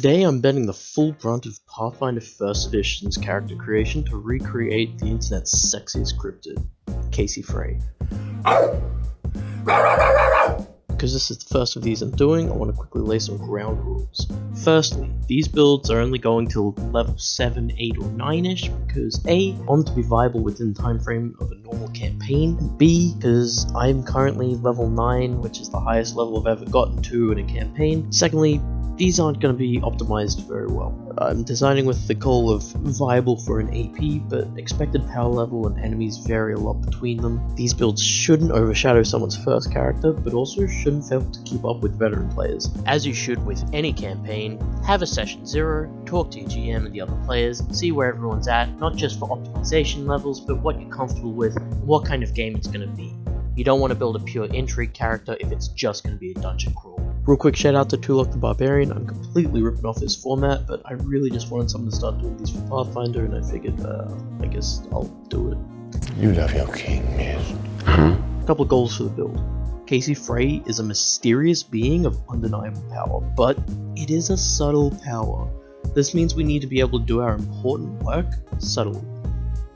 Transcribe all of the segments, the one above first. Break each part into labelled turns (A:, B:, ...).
A: Today I'm betting the full brunt of Pathfinder First Edition's character creation to recreate the internet's sexiest cryptid, Casey Frey. Because this is the first of these I'm doing, I want to quickly lay some ground rules. Firstly, these builds are only going till level 7, 8 or 9ish because A, I want them to be viable within the time frame of a normal campaign, and B, because I'm currently level 9, which is the highest level I've ever gotten to in a campaign. Secondly, these aren't going to be optimized very well. I'm designing with the goal of viable for an AP, but expected power level and enemies vary a lot between them. These builds shouldn't overshadow someone's first character, but also shouldn't fail to keep up with veteran players. As you should with any campaign, have a session 0, talk to your GM and the other players, see where everyone's at, not just for optimization levels, but what you're comfortable with, and what kind of game it's going to be. You don't want to build a pure intrigue character if it's just going to be a dungeon crawl. Real quick shout out to Tulok the Barbarian. I'm completely ripping off his format, but I really just wanted someone to start doing these for Pathfinder, and I figured, I guess I'll do it.
B: You love your king, miss.
A: A couple of goals for the build. Casey Frey is a mysterious being of undeniable power, but it is a subtle power. This means we need to be able to do our important work subtly.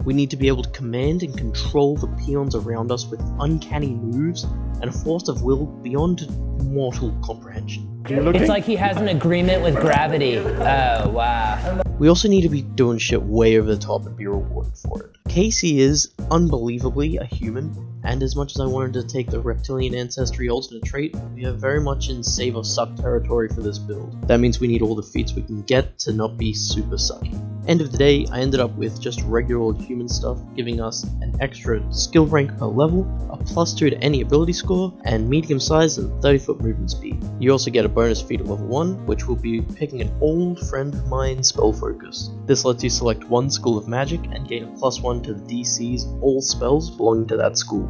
A: We need to be able to command and control the peons around us with uncanny moves and a force of will beyond mortal comprehension.
C: It's like he has an agreement with gravity. Oh, wow.
A: We also need to be doing shit way over the top and be rewarded for it. Casey is unbelievably a human, and as much as I wanted to take the reptilian ancestry alternate trait, we are very much in save or suck territory for this build. That means we need all the feats we can get to not be super sucky. End of the day, I ended up with just regular old human stuff, giving us an extra skill rank per level, a +2 to any ability score, and medium size and 30-foot movement speed. You also get a bonus feat at level 1, which will be picking an old friend of mine, Spell Focus. This lets you select one school of magic and gain a +1 to the DC's all spells belonging to that school.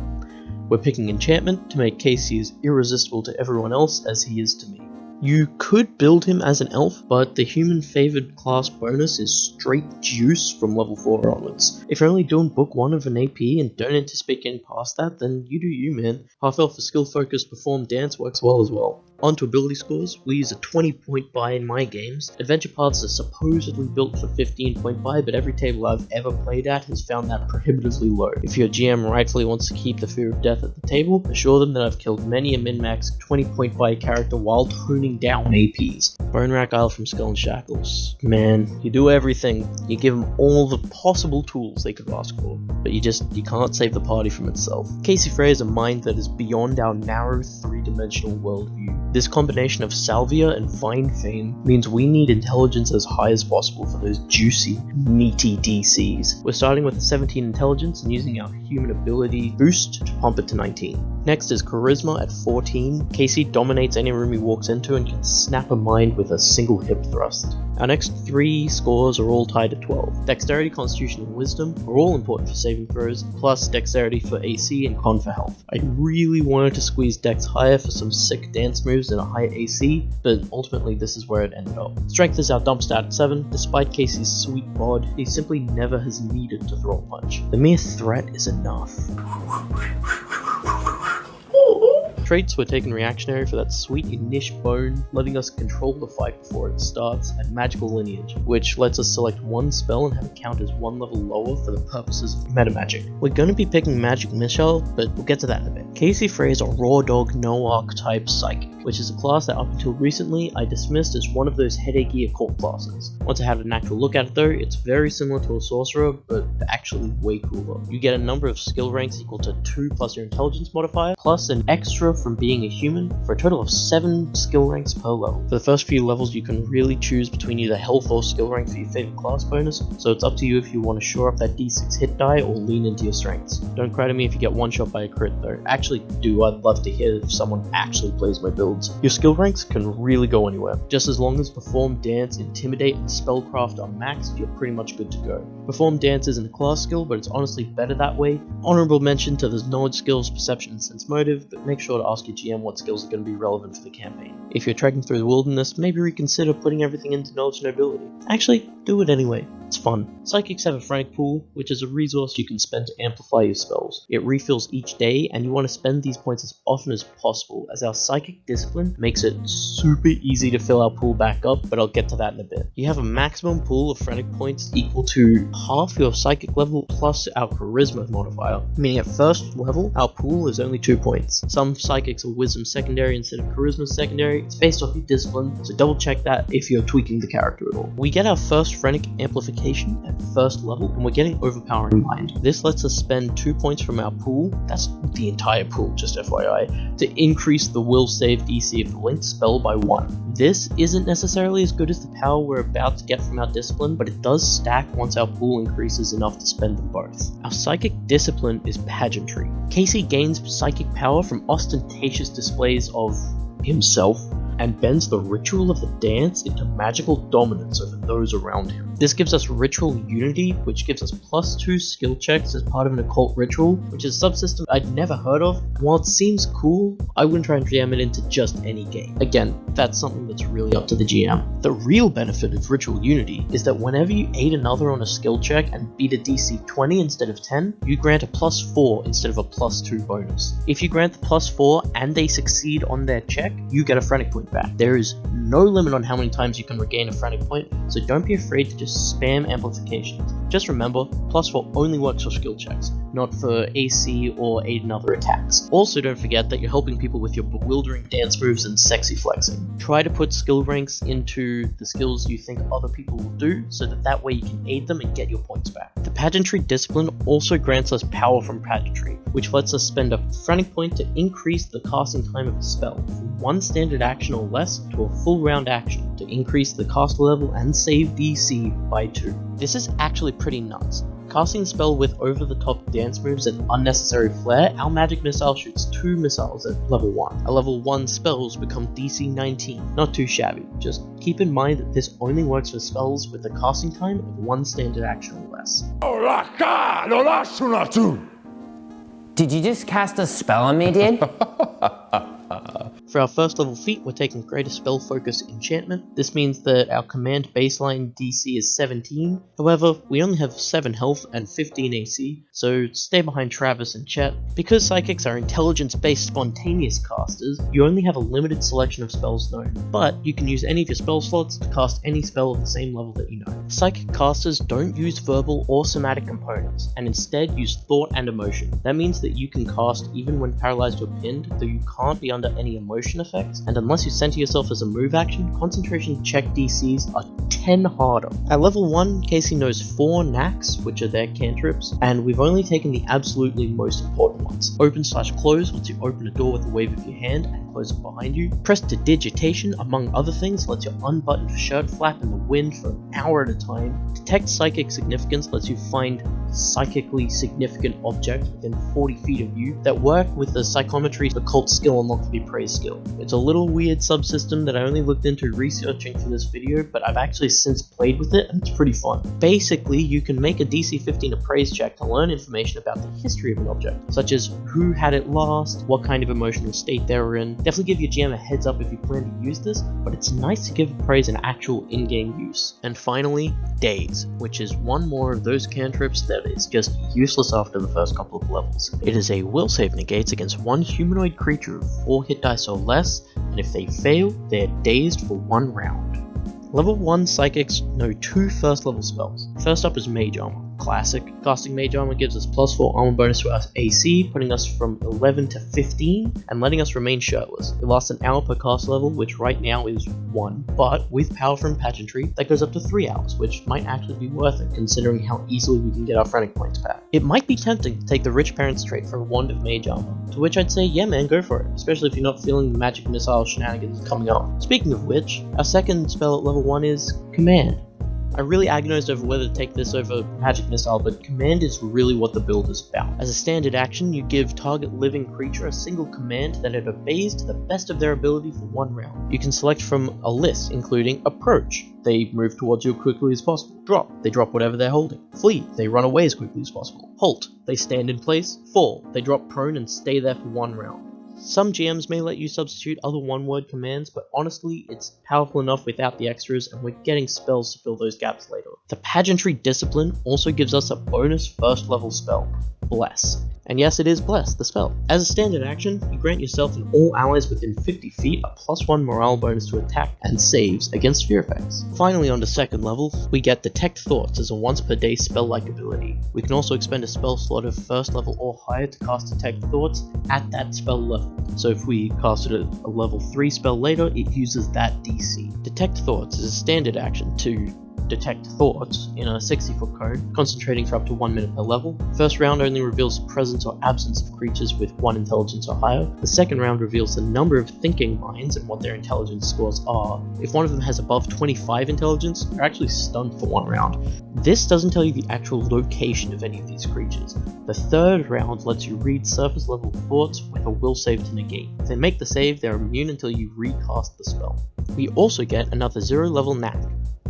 A: We're picking enchantment to make Casey as irresistible to everyone else as he is to me. You could build him as an elf, but the human favored class bonus is straight juice from level 4 onwards. If you're only doing book 1 of an AP and don't anticipate getting past that, then you do you, man. Half elf for skill focus perform dance works well as well. On to ability scores, we use a 20-point buy in my games. Adventure paths are supposedly built for 15-point buy, but every table I've ever played at has found that prohibitively low. If your GM rightfully wants to keep the fear of death at the table, assure them that I've killed many a min-max 20-point buy character while toning down APs. Bone Rack Isle from Skull and Shackles. Man, you do everything. You give them all the possible tools they could ask for, but you can't save the party from itself. Casey Frey is a mind that is beyond our narrow 3-dimensional worldview. This combination of salvia and fine fame means we need intelligence as high as possible for those juicy, meaty DCs. We're starting with a 17 intelligence and using our human ability boost to pump it to 19. Next is charisma at 14. Casey dominates any room he walks into and can snap a mind with a single hip thrust. Our next 3 scores are all tied at 12. Dexterity, Constitution, and Wisdom are all important for saving throws, plus Dexterity for AC and Con for health. I really wanted to squeeze Dex higher for some sick dance moves and a high AC, but ultimately this is where it ended up. Strength is our dump stat at 7. Despite Casey's sweet bod, he simply never has needed to throw a punch. The mere threat is enough. Traits were taken reactionary for that sweet niche bone, letting us control the fight before it starts, and magical lineage, which lets us select one spell and have it count as one level lower for the purposes of metamagic. We're going to be picking Magic Missile, but we'll get to that in a bit. Casey Frey is a raw dog, no archetype psychic, which is a class that up until recently I dismissed as one of those headachy occult classes. Once I had an actual look at it though, it's very similar to a sorcerer, but actually way cooler. You get a number of skill ranks equal to 2 plus your intelligence modifier, plus an extra from being a human, for a total of 7 skill ranks per level. For the first few levels you can really choose between either health or skill rank for your favorite class bonus, so it's up to you if you want to shore up that d6 hit die or lean into your strengths. Don't credit me if you get one shot by a crit though. Actually do, I'd love to hear if someone actually plays my builds. Your skill ranks can really go anywhere. Just as long as Perform, Dance, Intimidate, and Spellcraft are maxed, you're pretty much good to go. Perform Dance isn't a class skill, but it's honestly better that way. Honorable mention to the knowledge skills, perception, and sense motive, but make sure to ask your GM what skills are going to be relevant for the campaign. If you're trekking through the wilderness, maybe reconsider putting everything into knowledge and nobility. Actually, do it anyway. It's fun. Psychics have a frantic pool, which is a resource you can spend to amplify your spells. It refills each day, and you want to spend these points as often as possible, as our psychic discipline makes it super easy to fill our pool back up, but I'll get to that in a bit. You have a maximum pool of frantic points equal to half your psychic level plus our charisma modifier, meaning at first level, our pool is only 2 points. Some psychics are wisdom secondary instead of charisma secondary. It's based off your discipline, so double check that if you're tweaking the character at all. We get our first frantic amplification at first level, and we're getting overpowering mind. This lets us spend 2 points from our pool, that's the entire pool, just FYI, to increase the will save DC of the linked spell by 1. This isn't necessarily as good as the power we're about to get from our discipline, but it does stack once our pool increases enough to spend them both. Our psychic discipline is pageantry. Casey gains psychic power from ostentatious displays of himself, and bends the ritual of the dance into magical dominance over those around him. This gives us ritual unity, which gives us +2 skill checks as part of an occult ritual, which is a subsystem I'd never heard of, and while it seems cool, I wouldn't try and jam it into just any game. Again, that's something that's really up to the GM. The real benefit of ritual unity is that whenever you aid another on a skill check and beat a DC 20 instead of 10, you grant a +4 instead of a +2 bonus. If you grant the +4 and they succeed on their check, you get a frantic point back. There is no limit on how many times you can regain a frantic point, so don't be afraid to just spam amplifications. Just remember, +4 only works for skill checks, not for AC or aid in other attacks. Also don't forget that you're helping people with your bewildering dance moves and sexy flexing. Try to put skill ranks into the skills you think other people will do, so that way you can aid them and get your points back. The pageantry discipline also grants us power from pageantry, which lets us spend a frantic point to increase the casting time of a spell, from 1 standard action or less to a full round action, to increase the caster level and save DC by 2. This is actually pretty nuts. Casting a spell with over-the-top dance moves and unnecessary flair, our magic missile shoots 2 missiles at level 1. Our level 1 spells become DC 19, not too shabby. Just keep in mind that this only works for spells with a casting time of 1 standard action or less.
C: Did you just cast a spell on me, dude?
A: For our first level feat, we're taking Greater Spell Focus Enchantment. This means that our command baseline DC is 17, however, we only have 7 health and 15 AC, so stay behind Travis and Chet. Because psychics are intelligence-based spontaneous casters, you only have a limited selection of spells known, but you can use any of your spell slots to cast any spell of the same level that you know. Psychic casters don't use verbal or somatic components, and instead use thought and emotion. That means that you can cast even when paralyzed or pinned, though you can't be under any emotion effects, and unless you center yourself as a move action, concentration check DCs are 10 harder. At level 1, Casey knows 4 knacks, which are their cantrips, and we've only taken the absolutely most important ones. Open/close lets you open a door with a wave of your hand and close it behind you. Prestidigitation, among other things, lets you unbutton a shirt flap in the wind for an hour at a time. Detect psychic significance lets you find psychically significant objects within 40 feet of you that work with the psychometry's occult skill unlocked the appraise skill. It's a little weird subsystem that I only looked into researching for this video, but I've actually since played with it and it's pretty fun. Basically, you can make a DC 15 appraise check to learn information about the history of an object, such as who had it last, what kind of emotional state they were in. Definitely give your GM a heads up if you plan to use this, but it's nice to give appraise an actual in-game use. And finally, Daze, which is one more of those cantrips that is just useless after the first couple of levels. It is a will save negates against 1 humanoid creature of 4 hit dice or less, and if they fail, they are dazed for 1 round. Level 1 psychics know 2 first level spells. First up is Mage Armor. Classic. Casting Mage Armor gives us +4 armor bonus to our AC, putting us from 11 to 15, and letting us remain shirtless. It lasts an hour per cast level, which right now is 1, but with power from pageantry, that goes up to 3 hours, which might actually be worth it considering how easily we can get our frantic points back. It might be tempting to take the Rich Parents trait for a Wand of Mage Armor, to which I'd say yeah man, go for it, especially if you're not feeling the magic missile shenanigans coming up. Speaking of which, our second spell at level 1 is Command. I really agonized over whether to take this over Magic Missile, but Command is really what the build is about. As a standard action, you give target living creature a single command that it obeys to the best of their ability for 1 round. You can select from a list including Approach, they move towards you as quickly as possible. Drop, they drop whatever they're holding. Flee, they run away as quickly as possible. Halt, they stand in place. Fall, they drop prone and stay there for 1 round. Some GMs may let you substitute other one-word commands, but honestly, it's powerful enough without the extras, and we're getting spells to fill those gaps later. The Pageantry Discipline also gives us a bonus first level spell, Bless. And yes, it is Bless, the spell. As a standard action, you grant yourself and all allies within 50 feet a +1 morale bonus to attack and saves against fear effects. Finally, on to second level, we get Detect Thoughts as a once per day spell-like ability. We can also expend a spell slot of first level or higher to cast Detect Thoughts at that spell level. So if we casted a level 3 spell later, it uses that DC. Detect Thoughts is a standard action to detect thoughts in a 60-foot cone, concentrating for up to 1 minute per level. First round only reveals the presence or absence of creatures with 1 intelligence or higher. The second round reveals the number of thinking minds and what their intelligence scores are. If one of them has above 25 intelligence, they're actually stunned for 1 round. This doesn't tell you the actual location of any of these creatures. The third round lets you read surface level thoughts with a will save to negate. If they make the save, they're immune until you recast the spell. We also get another 0 level knack.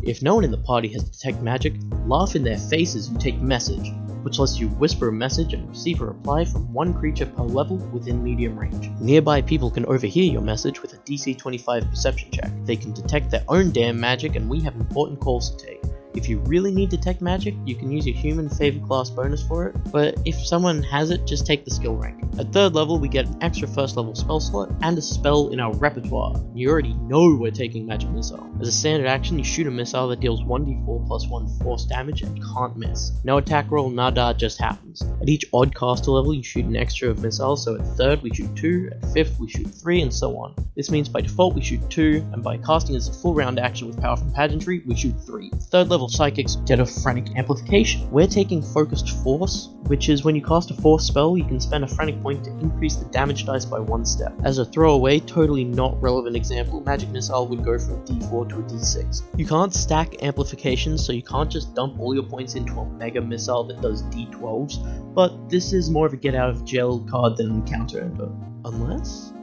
A: If no one in the party has detect magic, laugh in their faces and take message, which lets you whisper a message and receive a reply from 1 creature per level within medium range. Nearby people can overhear your message with a DC 25 perception check. They can detect their own damn magic, and we have important calls to take. If you really need detect magic, you can use your human favor class bonus for it, but if someone has it, just take the skill rank. At third level, we get an extra first level spell slot and a spell in our repertoire. You already know we're taking Magic Missile. As a standard action, you shoot a missile that deals 1d4 plus 1 force damage and can't miss. No attack roll, nada, just happens. At each odd caster level, you shoot an extra of missiles, so at third we shoot 2, at fifth we shoot 3, and so on. This means by default we shoot 2, and by casting as a full round action with power from Pageantry, we shoot 3. Third level psychics get a Phrenic Amplification. We're taking Focused Force, which is when you cast a force spell, you can spend a Phrenic point to increase the damage dice by 1 step. As a throwaway, totally not relevant example, Magic Missile would go from a d4 to a d6. You can't stack amplifications, so you can't just dump all your points into a Mega Missile that does d12s, but this is more of a get out of jail card than counter ender. Unless?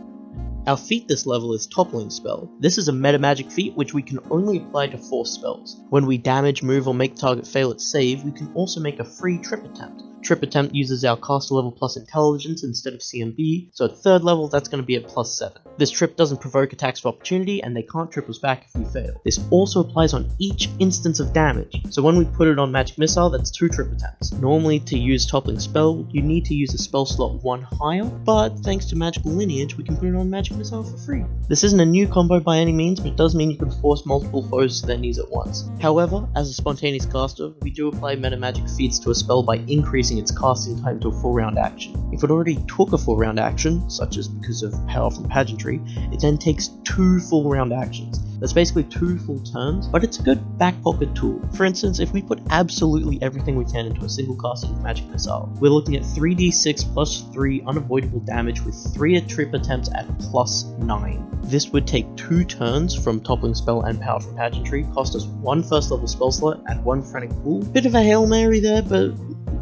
A: Our feat this level is Toppling Spell. This is a meta magic feat which we can only apply to force spells. When we damage, move, or make target fail its save, we can also make a free trip attempt. Trip attempt uses our caster level plus intelligence instead of CMB, so at third level that's going to be at +7. This trip doesn't provoke attacks of opportunity, and they can't trip us back if we fail. This also applies on each instance of damage, so when we put it on Magic Missile, that's 2 trip attempts. Normally, to use Toppling Spell, you need to use a spell slot 1 higher, but thanks to Magical Lineage, we can put it on Magic Missile for free. This isn't a new combo by any means, but it does mean you can force multiple foes to their knees at once. However, as a spontaneous caster, we do apply meta magic feats to a spell by increasing its casting time to a full round action. If it already took a full round action, such as because of power from Pageantry, it then takes 2 full round actions. That's basically 2 full turns, but it's a good back pocket tool. For instance, if we put absolutely everything we can into a single casting of Magic Missile, we're looking at 3d6 plus 3 unavoidable damage with 3 trip attempts at +9. This would take 2 turns from Toppling Spell and Power from Pageantry, cost us 1 first level spell slot and 1 Phrenic Pool. Bit of a Hail Mary there, but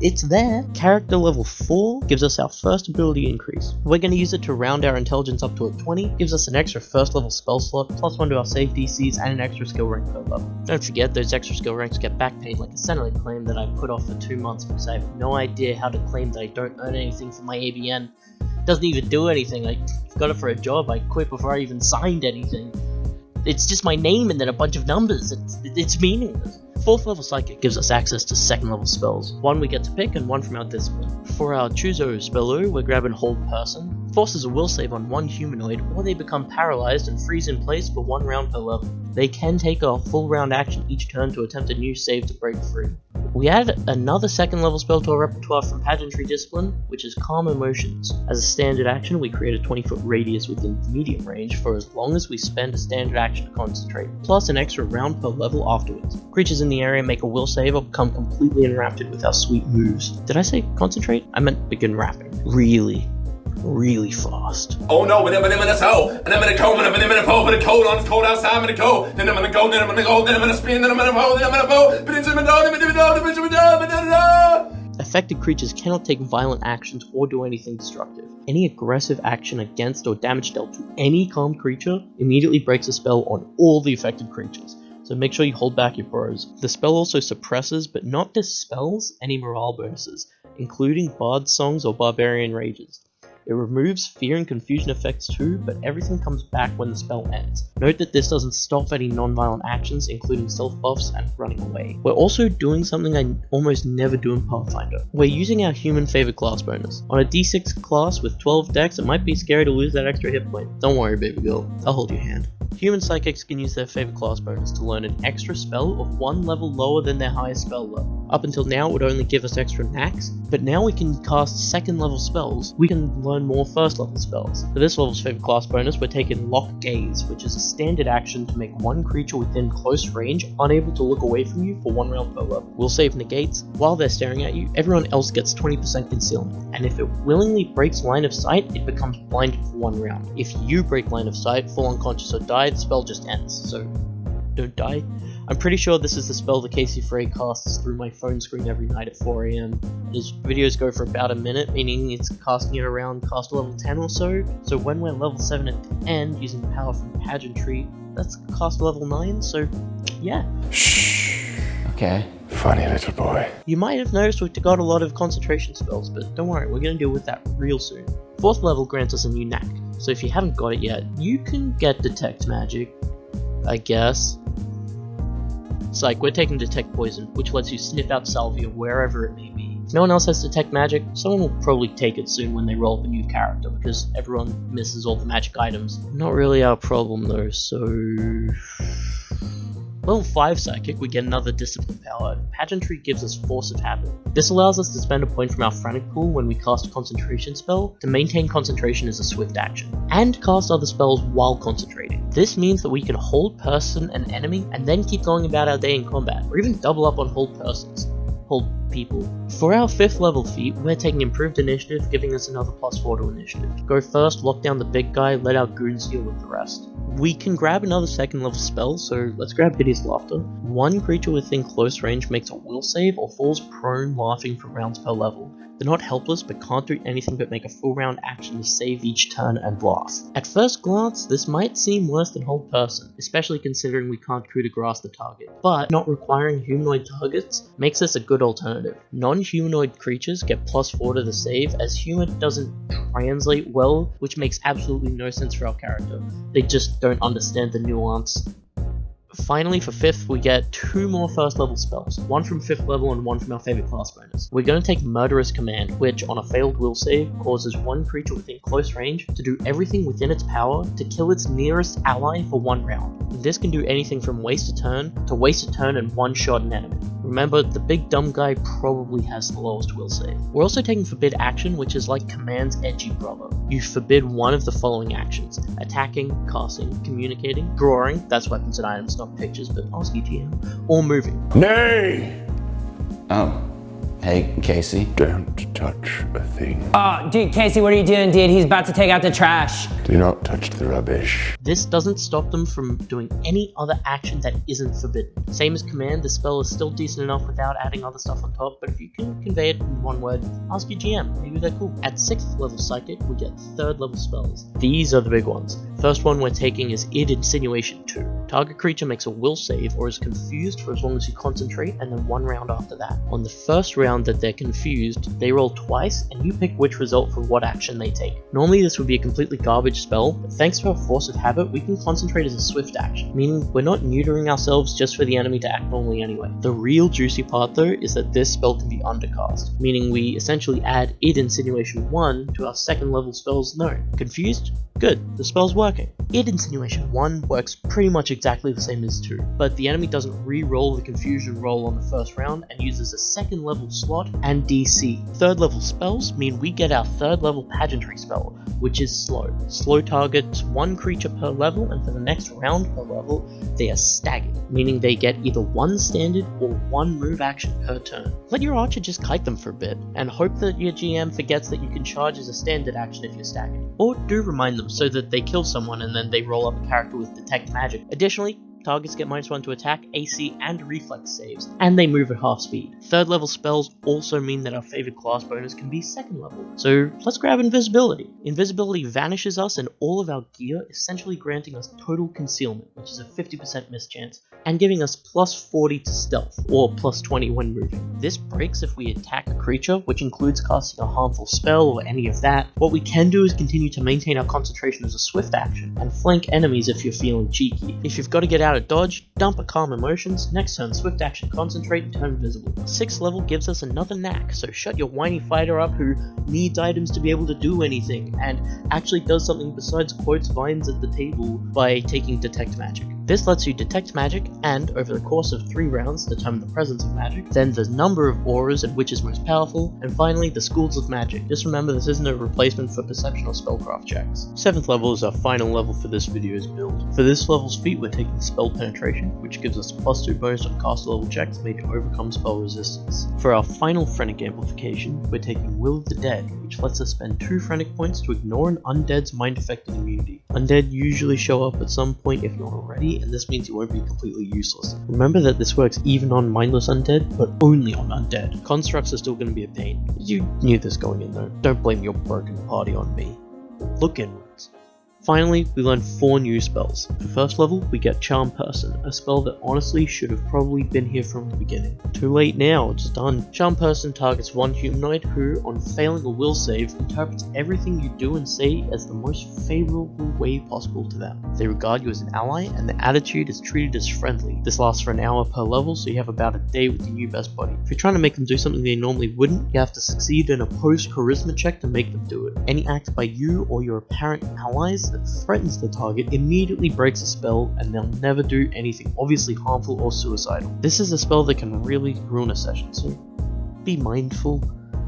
A: it's there. Character level 4 gives us our first ability increase. We're going to use it to round our intelligence up to a 20, gives us an extra first level spell slot, +1 to our save DCs, and an extra skill rank per level. Don't forget, those extra skill ranks get backpaid like a Senate claim that I put off for 2 months because I have no idea how to claim that I don't earn anything for my ABN. Doesn't even do anything. I got it for a job. I quit before I even signed anything. It's just my name and then a bunch of numbers. It's meaningless. 4th level Psychic gives us access to 2nd level spells. 1 we get to pick and 1 from our discipline. For our Chuzo Spello, we're grabbing Hold Person. Forces a will save on 1 humanoid, or they become paralyzed and freeze in place for 1 round per level. They can take a full round action each turn to attempt a new save to break free. We add another 2nd level spell to our repertoire from Pageantry Discipline, which is Calm Emotions. As a standard action, we create a 20-foot radius within medium range for as long as we spend a standard action to concentrate, plus an extra round per level afterwards. Creatures in the area make a will save or become completely enraptured with our sweet moves. Did I say concentrate? I meant begin rapping. Really fast.
D: Oh no, and I'm gonna so, and I'm gonna go, and I'm gonna pull, but it's cold on, it's cold outside, I'm gonna go, then I'm gonna go, then I'm gonna go, then I'm gonna spin, then I'm gonna pull, then I'm gonna pull, but it's in the door,
A: Affected creatures cannot take violent actions or do anything destructive. Any aggressive action against or damage dealt to any calm creature immediately breaks a spell on all the affected creatures, so make sure you hold back your bros. The spell also suppresses, but not dispels, any morale bonuses, including bard songs or barbarian rages. It removes fear and confusion effects too, but everything comes back when the spell ends. Note that this doesn't stop any non-violent actions, including self buffs and running away. We're also doing something I almost never do in Pathfinder. We're using our human favorite class bonus. On a d6 class with 12 dex, it might be scary to lose that extra hit point. Don't worry, baby girl, I'll hold your hand. Human psychics can use their favorite class bonus to learn an extra spell of one level lower than their highest spell level. Up until now it would only give us extra knacks, but now we can cast second level spells. We can learn more first level spells. For this level's favorite class bonus, we're taking Lock Gaze, which is a standard action to make one creature within close range unable to look away from you for 1 round per level. Will save negates. While they're staring at you, everyone else gets 20% concealment, and if it willingly breaks line of sight, it becomes blinded for 1 round. If you break line of sight, fall unconscious or die, the spell just ends, so don't die. I'm pretty sure this is the spell that Casey Frey casts through my phone screen every night at 4 AM. His videos go for about a minute, meaning it's casting it around cast level 10 or so when we're level 7 at the end using power from pageantry, that's cast level 9, so yeah.
B: Shh.
C: Okay.
B: Funny little boy.
A: You might have noticed we've got a lot of concentration spells, but don't worry, we're going to deal with that real soon. 4th level grants us a new knack, so if you haven't got it yet, you can get Detect Magic, I guess. It's like, we're taking Detect Poison, which lets you sniff out salvia wherever it may be. If no one else has Detect Magic, someone will probably take it soon when they roll up a new character, because everyone misses all the magic items. Not really our problem though, so... Level 5 Psychic, we get another Discipline power. Pageantry gives us Force of Habit. This allows us to spend a point from our Frantic pool when we cast a concentration spell to maintain concentration as a swift action, and cast other spells while concentrating. This means that we can hold person and enemy and then keep going about our day in combat, or even double up on hold persons. Hold people. For our 5th level feat, we're taking Improved Initiative, giving us another +4 to initiative. Go first, lock down the big guy, let our goons deal with the rest. We can grab another 2nd level spell, so let's grab Hideous Laughter. One creature within close range makes a will save or falls prone laughing for rounds per level. They're not helpless, but can't do anything but make a full round action to save each turn and laugh. At first glance, this might seem worse than Hold Person, especially considering we can't coup de grace the target, but not requiring humanoid targets makes this a good alternative. Non-humanoid creatures get +4 to the save, as human doesn't translate well, which makes absolutely no sense for our character. They just don't understand the nuance. Finally, for 5th, we get 2 more 1st level spells, one from 5th level and one from our favorite class bonus. We're going to take Murderous Command, which, on a failed will save, causes one creature within close range to do everything within its power to kill its nearest ally for 1 round. This can do anything from waste a turn and one-shot an enemy. Remember, the big dumb guy probably has the lowest will save. We're also taking Forbid Action, which is like Command's edgy brother. You forbid one of the following actions: attacking, casting, communicating, drawing, that's weapons and items, not pictures, but ask EGM, or moving.
B: Nay!
E: Oh. Hey, Casey.
B: Don't touch a thing.
C: Oh, dude, Casey, what are you doing, dude? He's about to take out the trash.
B: Do not touch the rubbish.
A: This doesn't stop them from doing any other action that isn't forbidden. Same as Command, the spell is still decent enough without adding other stuff on top, but if you can convey it in one word, ask your GM, maybe they're cool. At 6th level Psychic, we get 3rd level spells. These are the big ones. First one we're taking is Id Insinuation 2. Target creature makes a will save or is confused for as long as you concentrate, and then 1 round after that. On the first round that they're confused, they roll twice, and you pick which result for what action they take. Normally this would be a completely garbage spell, but thanks to our Force of Habit, we can concentrate as a swift action, meaning we're not neutering ourselves just for the enemy to act normally anyway. The real juicy part though is that this spell can be undercast, meaning we essentially add Id Insinuation 1 to our 2nd level spell's known. Confused? Good, the spell's working. Id Insinuation 1 works pretty much exactly the same as 2, but the enemy doesn't re-roll the confusion roll on the first round and uses a 2nd level slot and DC. 3rd level spells mean we get our 3rd level pageantry spell, which is slow. Slow targets 1 creature per level, and for the next round per level, they are staggered, meaning they get either 1 standard or 1 move action per turn. Let your archer just kite them for a bit, and hope that your GM forgets that you can charge as a standard action if you're staggered. Or do remind them so that they kill someone and then they roll up a character with Detect Magic. Additionally, targets get -1 to attack, AC, and reflex saves, and they move at half speed. 3rd level spells also mean that our favorite class bonus can be 2nd level. So let's grab Invisibility. Invisibility vanishes us and all of our gear, essentially granting us total concealment, which is a 50% miss chance, and giving us +40 to stealth, or +20 when moving. This breaks if we attack a creature, which includes casting a harmful spell or any of that. What we can do is continue to maintain our concentration as a swift action, and flank enemies if you're feeling cheeky. If you've got to get out of dodge, dump a Calm Emotions, next turn swift action concentrate and turn invisible. 6th level gives us another knack, so shut your whiny fighter up who needs items to be able to do anything, and actually does something besides quotes vines at the table by taking Detect Magic. This lets you detect magic and, over the course of 3 rounds, determine the presence of magic, then the number of auras and which is most powerful, and finally the schools of magic. Just remember this isn't a replacement for perception or spellcraft checks. 7th level is our final level for this video's build. For this level's feat we're taking Spell Penetration, which gives us +2 bonus on caster level checks made to overcome spell resistance. For our final Phrenic amplification, we're taking Will of the Dead, which lets us spend 2 Phrenic points to ignore an undead's mind-affected immunity. Undead usually show up at some point if not already, and this means you won't be completely useless. Remember that this works even on mindless undead, but only on undead. Constructs are still going to be a pain. You knew this going in though. Don't blame your broken party on me. Look inwards. Finally, we learn 4 new spells. For 1st level, we get Charm Person, a spell that honestly should have probably been here from the beginning. Too late now, it's done. Charm Person targets one humanoid who, on failing a will save, interprets everything you do and say as the most favourable way possible to them. They regard you as an ally, and the attitude is treated as friendly. This lasts for an hour per level, so you have about a day with your new best buddy. If you're trying to make them do something they normally wouldn't, you have to succeed in a post-charisma check to make them do it. Any act by you or your apparent allies that threatens the target immediately breaks the spell, and they'll never do anything obviously harmful or suicidal. This is a spell that can really ruin a session, so be mindful.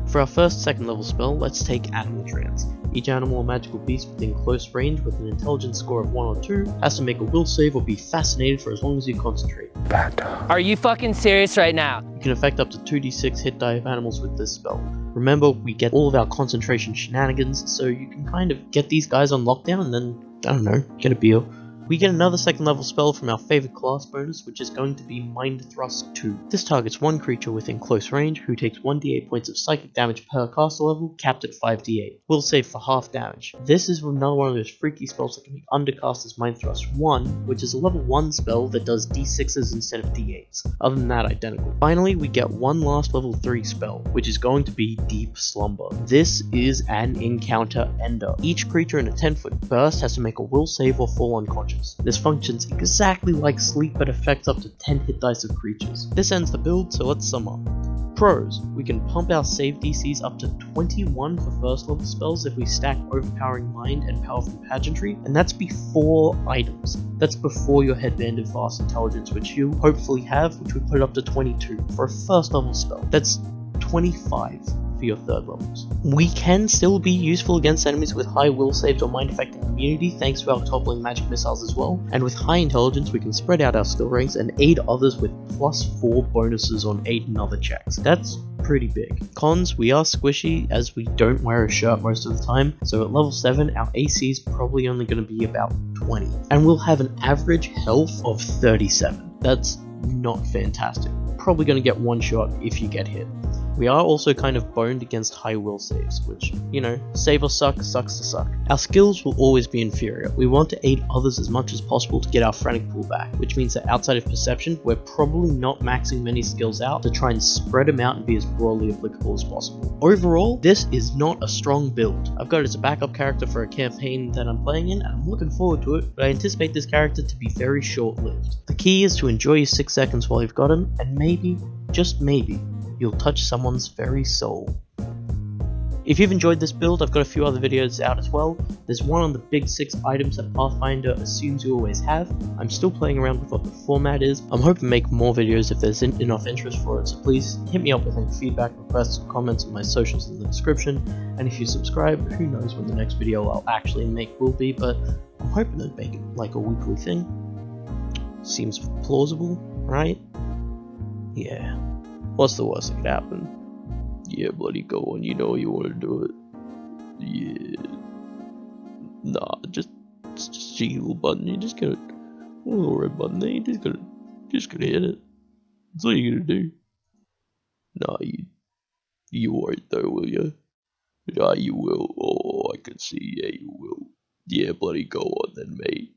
A: For our first 2nd level spell, let's take Animal Trance. Each animal or magical beast within close range with an intelligence score of 1 or 2 has to make a will save or be fascinated for as long as you concentrate.
B: Bad dog.
C: Are you fucking serious right now?
A: You can affect up to 2d6 hit die of animals with this spell. Remember, we get all of our concentration shenanigans, so you can kind of get these guys on lockdown and then, I don't know, get a beer. We get another 2nd level spell from our favourite class bonus, which is going to be Mind Thrust 2. This targets one creature within close range who takes 1d8 points of psychic damage per caster level, capped at 5d8. Will save for half damage. This is another one of those freaky spells that can be undercast as Mind Thrust 1, which is a level 1 spell that does d6s instead of d8s. Other than that, identical. Finally, we get one last level 3 spell, which is going to be Deep Slumber. This is an encounter ender. Each creature in a 10-foot burst has to make a will save or fall unconscious. This functions exactly like sleep but affects up to 10 hit dice of creatures. This ends the build, so let's sum up. Pros: we can pump our save DCs up to 21 for 1st level spells if we stack Overpowering Mind and Powerful Pageantry, and that's before items. That's before your Headband of Vast Intelligence, which you hopefully have, which would put it up to 22 for a 1st level spell. That's 25 for your 3rd levels. We can still be useful against enemies with high will saves or mind affecting immunity thanks to our toppling magic missiles as well, and with high intelligence we can spread out our skill ranks and aid others with +4 bonuses on 8 and other checks. That's pretty big. Cons: we are squishy as we don't wear a shirt most of the time, so at level 7 our AC is probably only going to be about 20, and we'll have an average health of 37. That's not fantastic. Probably going to get one shot if you get hit. We are also kind of boned against high will saves, which, you know, save or suck, sucks to suck. Our skills will always be inferior. We want to aid others as much as possible to get our Phrenic pool back, which means that outside of perception, we're probably not maxing many skills out to try and spread them out and be as broadly applicable as possible. Overall, this is not a strong build. I've got it as a backup character for a campaign that I'm playing in, and I'm looking forward to it, but I anticipate this character to be very short-lived. The key is to enjoy your 6 seconds while you've got him, and maybe, just maybe, you'll touch someone's very soul. If you've enjoyed this build, I've got a few other videos out as well. There's one on the big 6 items that Pathfinder assumes you always have. I'm still playing around with what the format is. I'm hoping to make more videos if there's enough interest for it, so please hit me up with any feedback, requests, or comments on my socials in the description. And if you subscribe, who knows when the next video I'll actually make will be, but I'm hoping to make it like a weekly thing. Seems plausible, right? Yeah. What's the worst that could happen? Yeah, bloody go on, you know you want to do it. Yeah. Nah, just cheeky little button, you just gotta Alright, bud, mate, just gonna hit it. That's all you gonna do. Nah, you won't though, will you? Nah, you will. Oh, I can see, yeah, you will. Yeah, bloody go on then, mate.